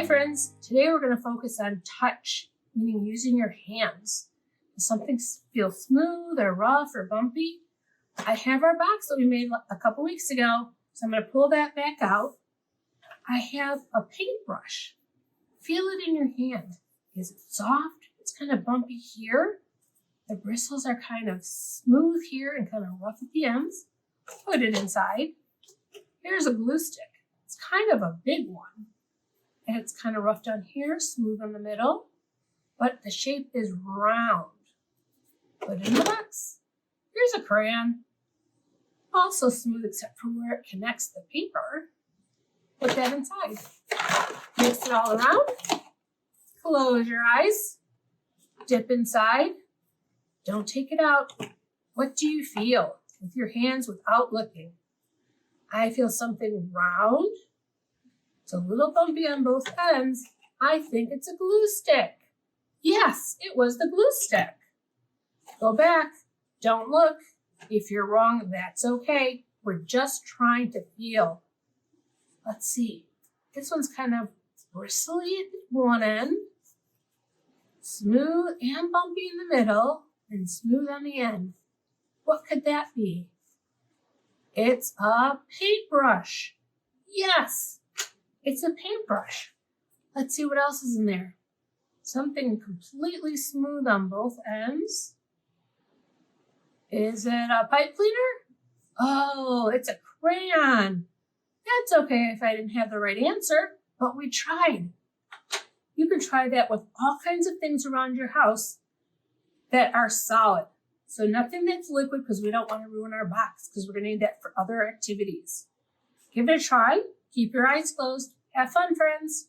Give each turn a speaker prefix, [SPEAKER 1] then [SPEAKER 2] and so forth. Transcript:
[SPEAKER 1] Hi friends, today we're going to focus on touch, meaning using your hands. If something feels smooth or rough or bumpy, I have our box that we made a couple weeks ago, so I'm going to pull that back out. I have a paintbrush. Feel it in your hand. Is it soft? It's kind of bumpy here. The bristles are kind of smooth here and kind of rough at the ends. Put it inside. Here's a glue stick. It's kind of a big one. And it's kind of rough down here, smooth in the middle, but the shape is round. Put it in the box. Here's a crayon. Also smooth except for where it connects the paper. Put that inside. Mix it all around. Close your eyes. Dip inside. Don't take it out. What do you feel with your hands without looking? I feel something round. It's a little bumpy on both ends. I think it's a glue stick. Yes, it was the glue stick. Go back. Don't look. If you're wrong, that's okay. We're just trying to feel. Let's see. This one's kind of bristly at one end, smooth and bumpy in the middle, and smooth on the end. What could that be? It's a paintbrush. Yes, it's a paintbrush. Let's see what else is in there. Something completely smooth on both ends. Is it a pipe cleaner? Oh, it's a crayon. That's okay if I didn't have the right answer, but we tried. You can try that with all kinds of things around your house that are solid. So nothing that's liquid because we don't want to ruin our box because we're going to need that for other activities. Give it a try. Keep your eyes closed. Have fun, friends.